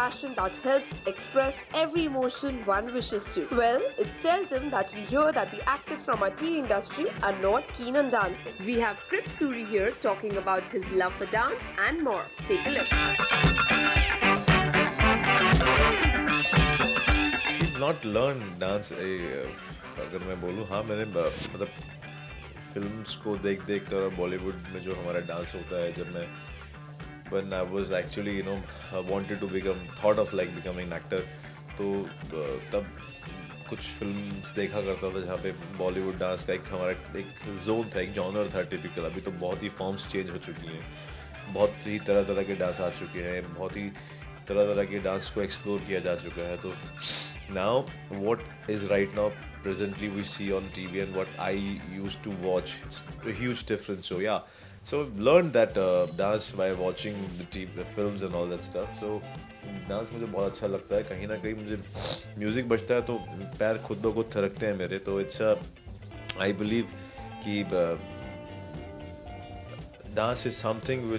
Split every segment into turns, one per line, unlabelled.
passion that helps express every emotion one wishes to. Well, it's seldom that we hear that the actors from our teen industry are not keen on dancing. We have Krit Suri here talking about his love for dance and more. Take a look.
Not learn dance अगर मैं बोलूँ, हाँ मैंने मतलब films को देख देख कर बॉलीवुड में जो हमारा डांस होता है, जब मैं when I was actually wanted to become thought of like becoming an actor, तो तब कुछ फिल्म्स देखा करता था जहाँ पे बॉलीवुड डांस का एक हमारा एक जोन था, एक जॉनर था टिपिकल. अभी तो बहुत ही फॉर्म्स चेंज हो चुकी हैं, बहुत ही तरह तरह के डांस आ चुके हैं, बहुत ही तरह तरह के डांस को एक्सप्लोर किया जा चुका है. तो now what is right now presently we see on TV and what I used to watch, it's a huge difference. So yeah, so learned that dance by watching the TV films and all that stuff. So dance मुझे बहुत अच्छा लगता है. कहीं ना कहीं मुझे music बजता है तो पैर खुद ब खुद थिरकते हैं मेरे. तो इट्स आई बिलीव कि dance is something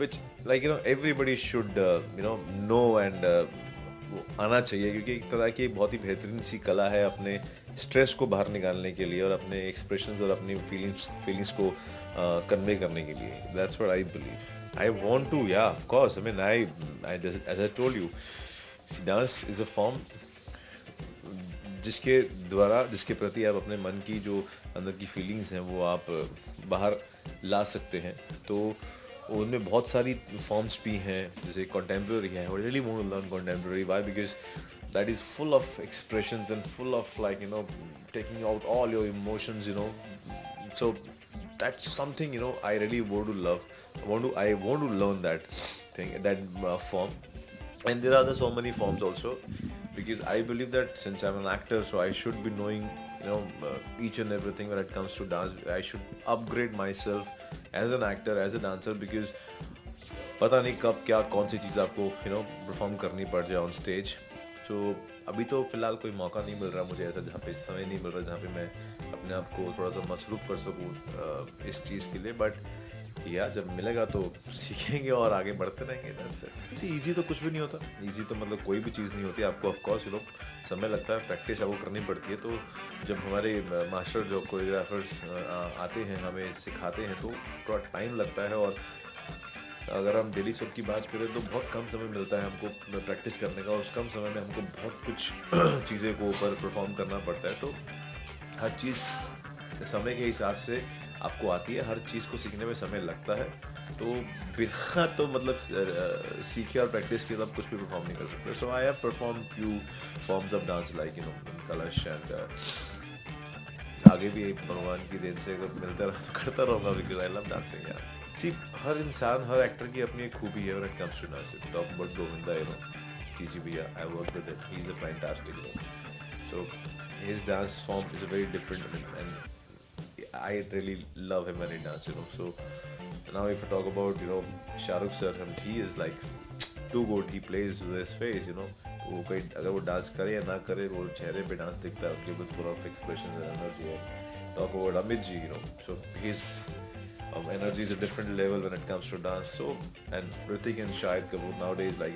which like everybody should know and वो आना चाहिए, क्योंकि एक तरह की बहुत ही बेहतरीन सी कला है अपने स्ट्रेस को बाहर निकालने के लिए और अपने एक्सप्रेशंस और अपनी फीलिंग्स को कन्वे करने के लिए. That's what I believe. I want to, या of course, I mean I as I told you, dance is a form जिसके प्रति आप अपने मन की जो अंदर की फीलिंग्स हैं वो आप बाहर ला सकते हैं. तो उनमें बहुत सारी फॉर्म्स भी हैं, जैसे कंटेम्प्रेरी है. I really want to learn contemporary. Why? Because that is full of expressions and full of like taking out all your emotions. So that's something I really want to love. I want to learn that thing, that form. And there are so many forms also, because I believe that since I'm an actor, so I should be knowing each and everything when it comes to dance. I should upgrade myself as an actor, as a dancer, because पता नहीं कब क्या कौन सी चीज़ आपको perform करनी पड़ जाए on stage. तो अभी तो फ़िलहाल कोई मौका नहीं मिल रहा मुझे ऐसा, जहाँ पे समय नहीं मिल रहा जहाँ पे मैं अपने आप को थोड़ा सा मसरूफ़ कर सकूँ इस चीज़ के लिए. बट या जब मिलेगा तो सीखेंगे और आगे बढ़ते रहेंगे. That's it. ईजी तो कुछ भी नहीं होता. ईजी तो मतलब कोई भी चीज़ नहीं होती. आपको ऑफ कोर्स समय लगता है, प्रैक्टिस आपको करनी पड़ती है. तो जब हमारे मास्टर जो कोरियोग्राफर्स आते हैं हमें सिखाते हैं तो थोड़ा टाइम लगता है. और अगर हम डेली शो की बात करें तो बहुत कम समय मिलता है हमको प्रैक्टिस करने का, और उस कम समय में हमको बहुत कुछ चीज़ें को ऊपर परफॉर्म करना पड़ता है. तो हर चीज़ समय के हिसाब से आपको आती है, हर चीज़ को सीखने में समय लगता है. तो बिना तो मतलब सीखे और प्रैक्टिस किए तो आप कुछ भी परफॉर्म नहीं कर सकते. So I have perform few forms of dance like कलश एंड आगे भी भगवान की देन से अगर मिलता रहा तो करता रहूँगा, बिकॉज आई लव डांसिंग. यार सी, हर इंसान, हर एक्टर की अपनी एक खूबी है when it comes to dance. Talk about Govinda, कीजी भैया, I work with him, he is a fantastic. So his dance form is a very different, and I really love him when he dances. So now if I talk about Shah Rukh sir, he is like too good. He plays with his face. वो कोई अगर वो dance करे या ना करे, वो चेहरे पे डांस दिखता है उनके with full of expression and energy. Talk about Amit ji, so his energy is a different level when it comes to dance. So and Hrithik and Shahid Kapoor nowadays, like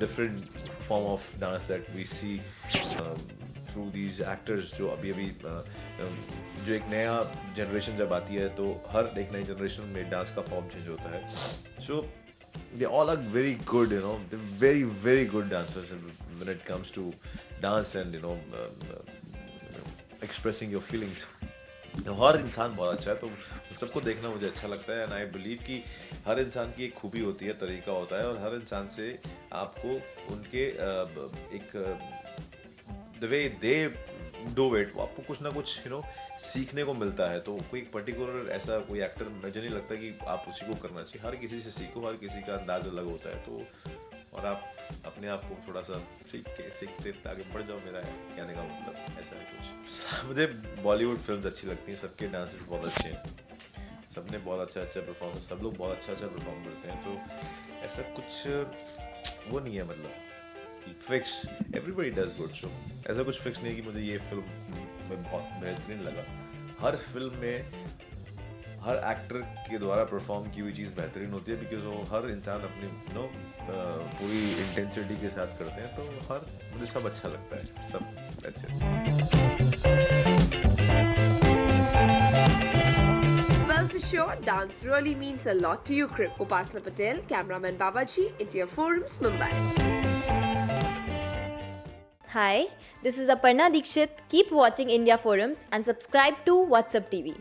different form of dance that we see through these actors. जो अभी जो एक नया generation जब आती है तो हर एक नई जनरेशन में डांस का फॉर्म चेंज होता है. So they all are very good, they're very very good dancers when it comes to dance and expressing your feelings. हर इंसान बहुत अच्छा है, तो सबको देखना मुझे अच्छा लगता है. एंड आई बिलीव कि हर इंसान की एक खूबी होती है, तरीका होता है, और हर इंसान से आपको उनके एक the way they do it, आपको कुछ ना कुछ सीखने को मिलता है. तो कोई पर्टिकुलर ऐसा कोई एक्टर मुझे नहीं लगता कि आप उसी को करना चाहिए. हर किसी से सीखो, हर किसी का अंदाज अलग होता है. तो और आप अपने आप को थोड़ा सा सीखते आगे बढ़ जाओ. मेरा कहने का मतलब ऐसा है कुछ. मुझे बॉलीवुड फिल्म्स अच्छी लगती हैं, सबके डांसेस बहुत अच्छे हैं, सबने बहुत अच्छा परफॉर्म, सब लोग बहुत अच्छा परफॉर्म करते हैं. तो ऐसा कुछ वो नहीं है मतलब कि fix everybody does good. Show ऐसा कुछ फिक्स नहीं है कि मुझे ये फिल्म में बहुत बेहतरीन लगा. हर फिल्म में हर एक्टर के द्वारा परफॉर्म की हुई चीज़ बेहतरीन होती है, बिकॉज वो हर इंसान अपनी पूरी इंटेंसिटी के साथ करते हैं, तो मुझे सब अच्छा लगता है, सब अच्छे।
Well, for sure, dance really means a lot to you, Krip. Upasana Patel, cameraman Babaji, India Forums, Mumbai.
Hi, this is Aparna Dikshit. Keep watching India Forums and subscribe to WhatsApp TV.